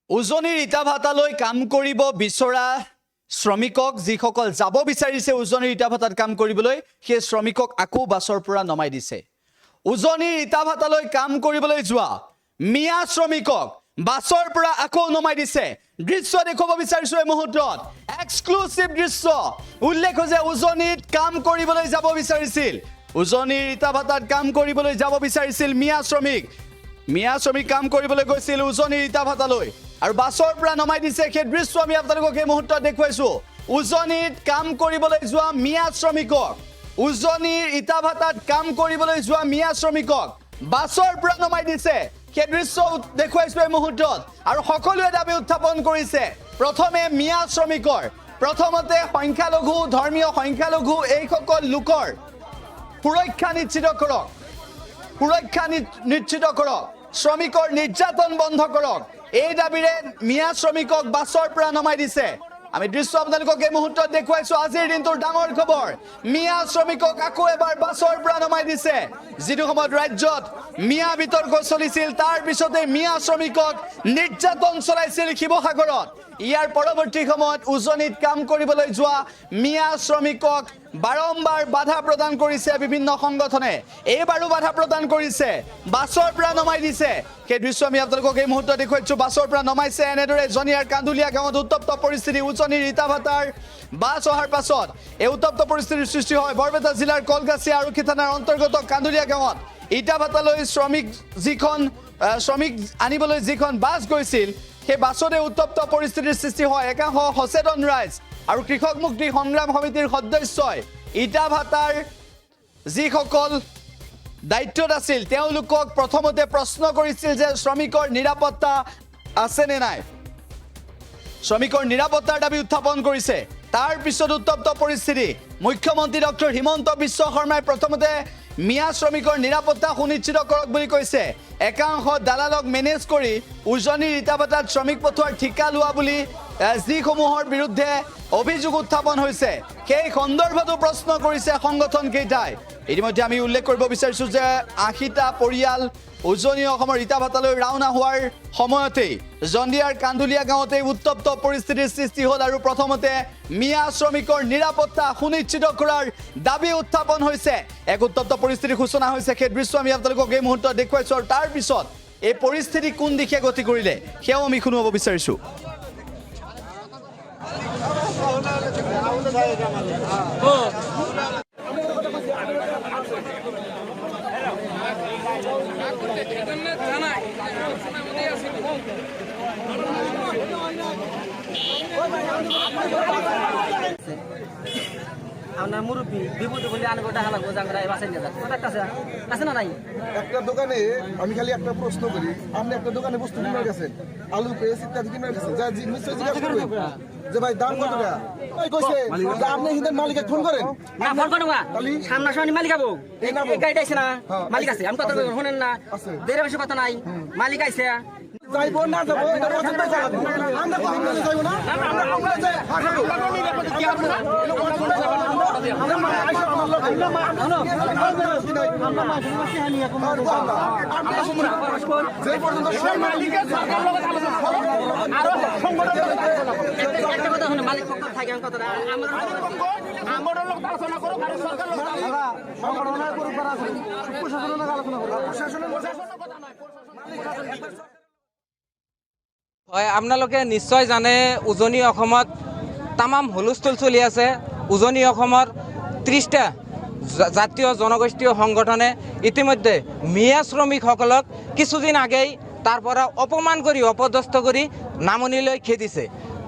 উজনিৰ ইটা ভাটালৈ কাম কৰিব বিচৰা শ্ৰমিকক যিসকল যাব বিচাৰিছে উজনিৰ ইটা ভাটাত কাম কৰিবলৈ সেই শ্ৰমিকক আকৌ বাছৰ পৰা নমাই দিছে। উজনিৰ ইটা ভাটালৈ কাম কৰিবলৈ যোৱা মিয়া শ্ৰমিকক বাছৰ পৰা আকৌ নমাই দিছে। দৃশ্য দেখুৱাব বিচাৰিছো এই মুহূৰ্তত এক্সক্লুসিভ দৃশ্য। উল্লেখ যে উজনিত কাম কৰিবলৈ যাব বিচাৰিছিল, উজনিৰ ইটা ভাটাত কাম কৰিবলৈ যাব বিচাৰিছিল মিয়া শ্ৰমিক কাম কৰিবলৈ গৈছিল উজনিৰ ইটা ভাটালৈ আৰু বাছৰ পৰা নমাই দিছে। সেই দৃশ্য আমি আপোনালোকক এই মুহূৰ্তত দেখুৱাইছো। উজনিত কাম কৰিবলৈ যোৱা মিয়া শ্ৰমিকক, উজনিৰ ইটা ভাটাত কাম কৰিবলৈ যোৱা মিয়া শ্ৰমিকক বাছৰ পৰা নমাই দিছে। সেই দৃশ্য দেখুৱাইছো এই মুহূৰ্তত আৰু সকলোৱে দাবী উত্থাপন কৰিছে। প্ৰথমে মিয়া শ্ৰমিকৰ, প্ৰথমতে সংখ্যালঘু ধৰ্মীয় সংখ্যালঘু এইসকল লোকৰ সুৰক্ষা নিশ্চিত কৰক, সুৰক্ষা নিশ্চিত কৰক, শ্ৰমিকৰ নিৰ্যাতন বন্ধ কৰক, এই দাবীৰে মিয়া শ্ৰমিকক বাছৰ পৰা নমাই দিছে। আমি দৃশ্য আপোনালোকক এই মুহূৰ্তত দেখুৱাইছো। আজিৰ দিনটোৰ ডাঙৰ খবৰ, মিয়া শ্ৰমিকক আকৌ এবাৰ বাছৰ পৰা নমাই দিছে। যিটো সময়ত ৰাজ্যত মিয়া বিতৰ্ক চলিছিল তাৰ পিছতে মিয়া শ্ৰমিকক নিৰ্যাতন চলাইছিল শিৱসাগৰত। ইয়াৰ পৰৱৰ্তী সময়ত উজনিত কাম কৰিবলৈ যোৱা মিয়া শ্ৰমিকক বাৰম্বাৰ বাধা প্ৰদান কৰিছে বিভিন্ন সংগঠনে, এইবাৰো বাধা প্ৰদান কৰিছে, বাছৰ পৰা নমাই দিছে। সেই দৃশ্য আমি আপোনালোকক এই মুহূৰ্তত দেখুৱাইছো। বাছৰ পৰা নমাইছে। এনেদৰে জনিয়াৰ কান্দুলীয়া গাঁৱত উত্তপ্ত পৰিস্থিতি। উজনিৰ ইটা ভাটাৰ বাছ অহাৰ পাছত এই উত্তপ্ত পৰিস্থিতিৰ সৃষ্টি হয় বৰপেটা জিলাৰ কলগাছি আৰক্ষী থানাৰ অন্তৰ্গত কান্দুলীয়া গাঁৱত। ইটা ভাটালৈ শ্ৰমিক আনিবলৈ যিখন বাছ গৈছিল সেই বাছতে উত্তপ্ত পৰিস্থিতিৰ সৃষ্টি হয়। একাংশ সচেতন ৰাইজ আৰু কৃষক মুক্তি সংগ্ৰাম সমিতিৰ সদস্যই ইটা ভাটাৰ যিসকল দায়িত্বত আছিল তেওঁলোকক প্ৰথমতে প্ৰশ্ন কৰিছিল যে শ্ৰমিকৰ নিৰাপত্তা আছে নে নাই, শ্ৰমিকৰ নিৰাপত্তাৰ দাবী উত্থাপন কৰিছে। তাৰ পিছত উত্তপ্ত পৰিস্থিতি। মুখ্যমন্ত্ৰী ডক্টৰ হিমন্ত বিশ্ব শৰ্মাই প্ৰথমতে মিয়া শ্ৰমিকৰ নিৰাপত্তা সুনিশ্চিত কৰক বুলি কৈছে। একাংশ দালালক মেনেজ কৰি উজনিৰ ইটা ভাটাত শ্ৰমিক পঠোৱাৰ ঠিকা লোৱা বুলি যিসমূহৰ বিৰুদ্ধে অভিযোগ উত্থাপন হৈছে সেই সন্দৰ্ভতো প্ৰশ্ন কৰিছে সংগঠন কেইটাই। ইতিমধ্যে আমি উল্লেখ কৰিব বিচাৰিছো যে ৮০টা পৰিয়াল উজনি অসমৰ ইটা ভাটালৈ ৰাওনা হোৱাৰ সময়তেই জন্দিয়াৰ কান্দুলীয়া গাঁৱতে উত্তপ্ত পৰিস্থিতিৰ সৃষ্টি হ'ল আৰু প্ৰথমতে মিয়া শ্ৰমিকৰ নিৰাপত্তা সুনিশ্চিত কৰাৰ দাবী উত্থাপন হৈছে। এক উত্তপ্ত পৰিস্থিতিৰ সূচনা হৈছে। সেই দৃশ্য আমি আপোনালোকক এই মুহূৰ্তত দেখুৱাইছো আৰু তাৰ পিছত এই পৰিস্থিতি কোন দিশে গতি কৰিলে সেয়াও আমি শুনাব বিচাৰিছো। আপনার মুরব্বী বিপদে বলে আনবো টাকা লাগবো জাঙ্গরা বাসাই নিয়ে যান কোথায় আছে না নাই? একটা দোকানে আমি খালি একটা প্রশ্ন করি, আপনি একটা দোকানে বস্তু কিনে গেছেন, আলু পেঁয়াজ ইত্যাদি কিনে গেছেন, যা নিশ্চয়ই জিজ্ঞাসা করবেন যে ভাই দাম কত টাকা? ওই কইছে যে আপনি হিন্দের মালিককে ফোন করেন না, ফোন করো না, সামনাসামনি মালিক আবো এই গাড়িটা আছে না, মালিক আছে, আমি কথা শুনেন না, দেড় বেশি কথা নাই, মালিক আইছে যাইবো না যাবো এটা পছন্দ করা আমরা তো আমরা যাইবো না আমরা যাই কি আপনারা আমরা আইসা আমরা মাসি হানি এখন আমরা শুনুন যে পর্যন্ত সব মালিকের সরকার লগত আলোচনা আর সংগঠন একটা কথা শুনে মালিক পক্ষ থাকে আমি কথা আমরা সংগঠন লগত আলোচনা করো আর সরকার লগত সংগঠনের পরিবার আছে প্রশাসনের আলোচনা করো প্রশাসনের কথা নাই হয়, আপোনালোকে নিশ্চয় জানে উজনি অসমত তামাম হুলস্থুল চলি আছে। উজনি অসমৰ 30টা জাতীয় জনগোষ্ঠীয় সংগঠনে ইতিমধ্যে মিয়া শ্ৰমিকসকলক কিছুদিন আগেই তাৰ পৰা অপমান কৰি অপদস্থ কৰি নামনিলৈ খেদিছে।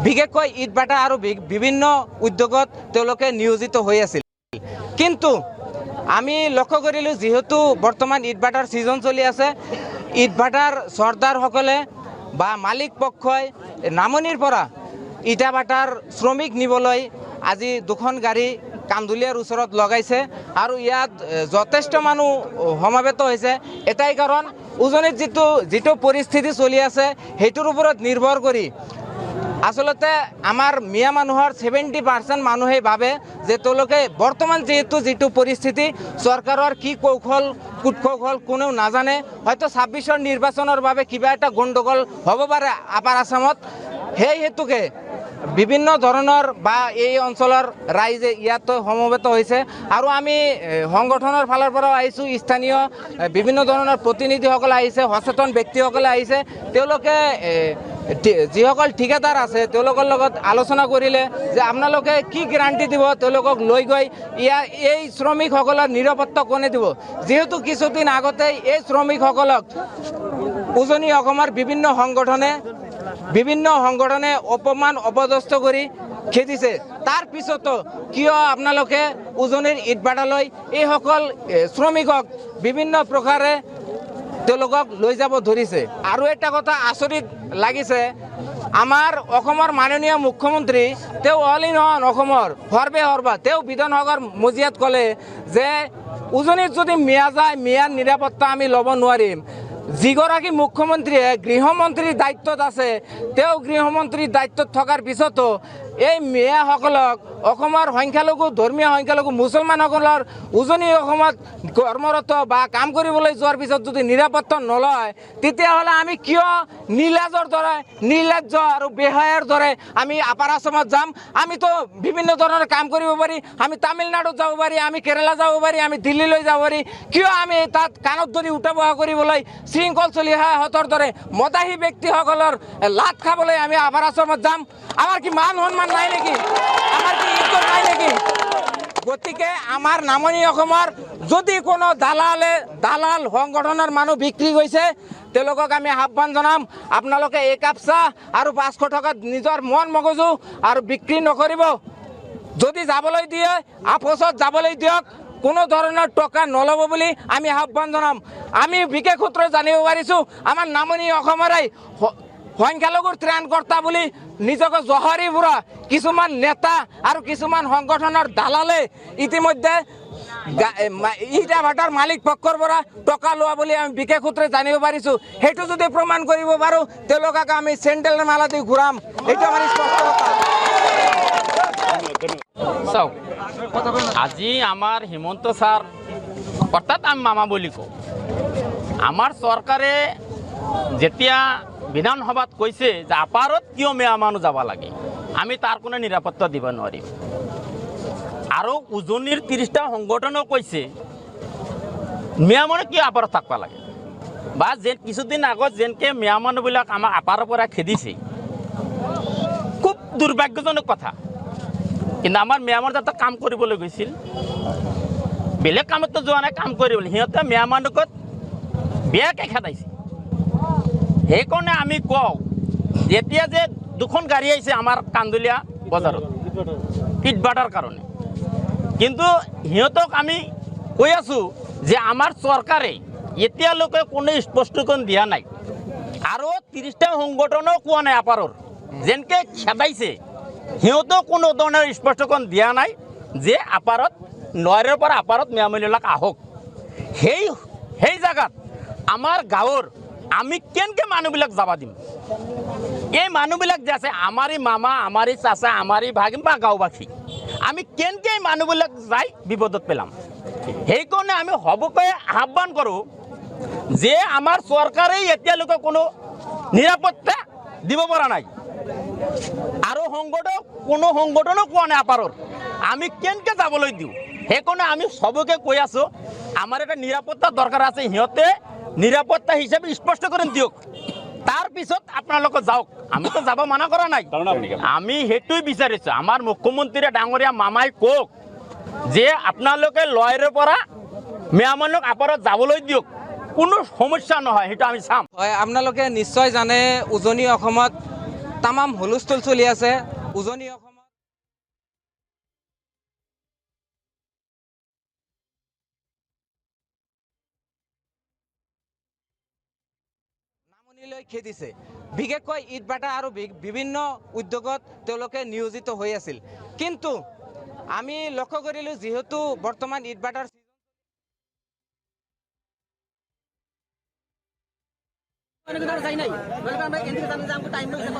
বিশেষকৈ ইটভাটা আৰু বিভিন্ন উদ্যোগত তেওঁলোকে নিয়োজিত হৈ আছিল। কিন্তু আমি লক্ষ্য কৰিলোঁ যিহেতু বৰ্তমান ইটভাটাৰ ছিজন চলি আছে, ইটভাটাৰ চৰ্দাৰসকলে বা মালিক পক্ষই নামনিৰ পৰা ইটা ভাটাৰ শ্ৰমিক নিবলৈ আজি দুখন গাড়ী কান্দুলীয়াৰ ওচৰত লগাইছে আৰু ইয়াত যথেষ্ট মানুহ সমাবেত হৈছে। এটাই কাৰণ উজনিত যিটো পৰিস্থিতি চলি আছে সেইটোৰ ওপৰত নিৰ্ভৰ কৰি আচলতে আমাৰ মিয়া মানুহৰ 70% মানুহেই ভাবে যে তেওঁলোকে বৰ্তমান যিটো পৰিস্থিতি চৰকাৰৰ কি কূটকৌশল কোনেও নাজানে, হয়তো 26ৰ নিৰ্বাচনৰ বাবে কিবা এটা গণ্ডগোল হ'ব পাৰে আপাৰ আছামত। সেই হেতুকে বিভিন্ন ধৰণৰ বা এই অঞ্চলৰ ৰাইজে ইয়াত সমবেত হৈছে আৰু আমি সংগঠনৰ ফালৰ পৰাও আহিছোঁ, স্থানীয় বিভিন্ন ধৰণৰ প্ৰতিনিধিসকল আহিছে, সচেতন ব্যক্তিসকলে আহিছে। তেওঁলোকে যিসকল ঠিকাদাৰ আছে তেওঁলোকৰ লগত আলোচনা কৰিলে যে আপোনালোকে কি গ্যাৰাণ্টি দিব, তেওঁলোকক লৈ গৈ এই শ্ৰমিকসকলৰ নিৰাপত্তা কোনে দিব। যিহেতু কিছুদিন আগতে এই শ্ৰমিকসকলক উজনি অসমৰ বিভিন্ন সংগঠনে অপমান অপদস্থ কৰি খেদিছে। তাৰ পিছতো কিয় আপোনালোকে উজনিৰ ইটভাটালৈ এইসকল শ্ৰমিকক বিভিন্ন প্ৰকাৰে তেওঁলোকক লৈ যাব ধৰিছে। আৰু এটা কথা আচৰিত লাগিছে, আমাৰ অসমৰ মাননীয় মুখ্যমন্ত্ৰী তেওঁ অল ইন অন অসমৰ সৰ্বা তেওঁ বিধানসভাৰ মজিয়াত ক'লে যে উজনিত যদি মিয়া যায়, মিয়াৰ নিৰাপত্তা আমি ল'ব নোৱাৰিম। যিগৰাকী মুখ্যমন্ত্ৰীয়ে গৃহমন্ত্ৰীৰ দায়িত্বত আছে, তেওঁ গৃহমন্ত্ৰীৰ দায়িত্বত থকাৰ পিছতো এই মিয়াসকলক অসমৰ সংখ্যালঘু ধৰ্মীয় সংখ্যালঘু মুছলমানসকলৰ উজনি অসমত কৰ্মৰত বা কাম কৰিবলৈ যোৱাৰ পিছত যদি নিৰাপত্তা নলয়, তেতিয়াহ'লে আমি কিয় নিৰ্লজ্জ আৰু বেহায়াৰ দৰে আমি আপাৰ আছামত যাম? আমিতো বিভিন্ন ধৰণৰ কাম কৰিব পাৰি, আমি তামিলনাডুত যাব পাৰি, আমি কেৰালা যাব পাৰি, আমি দিল্লীলৈ যাব পাৰি। কিয় আমি তাত কাণত ধৰি উঠা বহা কৰিবলৈ শৃংখল চলিহাহঁতৰ দৰে মদাহী ব্যক্তিসকলৰ লাট খাবলৈ আমি আপাৰ আছামত যাম? আমাৰ কি মান সন্মান নাই নেকি? আমাৰ কি ইজ্জত নাই নেকি? গতিকে আমাৰ নামনি অসমৰ যদি কোনো দালাল সংগঠনৰ মানুহ বিক্ৰী গৈছে, তেওঁলোকক আমি আহ্বান জনাম, আপোনালোকে একাপ চাহ আৰু 500 টকাত নিজৰ মন মগজু আৰু বিক্ৰী নকৰিব। যদি যাবলৈ দিয়ে আপোচত যাবলৈ দিয়ক, কোনো ধৰণৰ টকা নল'ব বুলি আমি আহ্বান জনাম। আমি বিশেষ সূত্ৰে জানিব পাৰিছোঁ আমাৰ নামনি অসমৰে সংখ্যালঘুৰ ত্ৰাণকৰ্তা বুলি নিজকে জহাৰি ফুৰা কিছুমান নেতা আৰু কিছুমান সংগঠনৰ দালালে ইতিমধ্যে ইটাভাটাৰ মালিক পক্ষৰ পৰা টকা লোৱা বুলি আমি বিশেষ সূত্ৰে জানিব পাৰিছোঁ। সেইটো যদি প্ৰমাণ কৰিব পাৰোঁ, তেওঁলোকক আমি চেণ্ডেল মালা দি ঘূৰাম। এইটো আমাৰ স্পষ্ট কথা। চাওক, আজি আমাৰ হিমন্ত ছাৰ, অৰ্থাৎ আমি মামা বুলি কওঁ, আমাৰ চৰকাৰে যেতিয়া বিধানসভাত কৈছে যে আপাৰত কিয় মেয়া মানুহ যাব লাগে, আমি তাৰ কোনো নিৰাপত্তা দিব নোৱাৰিম। আৰু উজনিৰ 30টা সংগঠনেও কৈছে মেয়া মানুহ কিয় আপাৰত থাকিব লাগে, বা কিছুদিন আগত যেনেকৈ মেয়া মানুহবিলাক আমাক আপাৰৰ পৰা খেদিছে, খুব দুৰ্ভাগ্যজনক কথা। কিন্তু আমাৰ মেয়া মানুহ তাতে কাম কৰিবলৈ গৈছিল, বেলেগ কামতো যোৱা নাই, কাম কৰিবলৈ। সিহঁতে মেয়া মানুহক বেয়াকৈ খেদাইছে। সেইকাৰণে আমি কওঁ, যেতিয়া যে 2খন গাড়ী আহিছে আমাৰ কান্দুলীয়া বজাৰত ইটভাটাৰ কাৰণে, কিন্তু সিহঁতক আমি কৈ আছোঁ যে আমাৰ চৰকাৰে এতিয়ালৈকে কোনো স্পষ্টীকৰণ দিয়া নাই। আৰু 30টা সংগঠনেও কোৱা নাই আপাৰৰ, যেনেকৈ খেদাইছে সিহঁতেও কোনো ধৰণৰ স্পষ্টীকৰণ দিয়া নাই যে আপাৰত নয়ৰৰ পৰা আপাৰত মেয়ামূলীবিলাক আহক। সেই জাগাত আমাৰ গাঁৱৰ আমি কেনেকৈ মানুহবিলাক যাব দিম? এই মানুহবিলাক যে আছে, আমাৰে মামা, আমাৰে চাচা, আমাৰে ভাগিন বা গাঁওবাসী, আমি কেনেকৈ মানুহবিলাক যাই বিপদত পেলাম? সেইকাৰণে আমি সবকে আহ্বান কৰোঁ যে আমাৰ চৰকাৰে এতিয়ালৈকে কোনো নিৰাপত্তা দিব পৰা নাই। আৰু কোনো সংগঠনো কোৱা নাই আপাৰৰ, আমি কেনেকৈ যাবলৈ দিওঁ? সেইকাৰণে আমি সবকে কৈ আছোঁ, আমাৰ এটা নিৰাপত্তা দৰকাৰ আছে। সিহঁতে নিৰাপত্তা হিচাপে স্পষ্টীকৰণ দিয়ক, তাৰপিছত আপোনালোকে যাওক। আমিতো যাব মানা কৰা নাই। আমি সেইটোৱে বিচাৰিছোঁ, আমাৰ মুখ্যমন্ত্ৰীয়ে ডাঙৰীয়া মামাই কওক যে আপোনালোকে লয়ৰৰ পৰা মেয়া মানুহক আপাৰত যাবলৈ দিয়ক, কোনো সমস্যা নহয়, সেইটো আমি চাম। হয়, আপোনালোকে নিশ্চয় জানে উজনি অসমত তামাম হুলস্থুল চলি আছে। উজনি অসমত নামনিলৈ খেদিছে, বিশেষকৈ ইটভাটা আৰু বিভিন্ন উদ্যোগত তেওঁলোকে নিয়োজিত হৈ আছিল। কিন্তু আমি লক্ষ্য কৰিলোঁ, যিহেতু বৰ্তমান ইটভাটাৰ অনেক ধৰ যাই নাই বলে আমৰা এদিকে জানি যে আমাকে টাইম লাগছে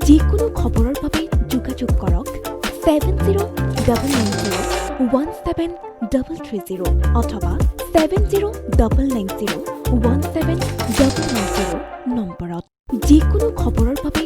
যিকোনো খবৰৰ বাবে যোগাযোগ কৰক 7099017330 অথবা 7099017390 নম্বৰত। যিকোনো খবৰৰ বাবে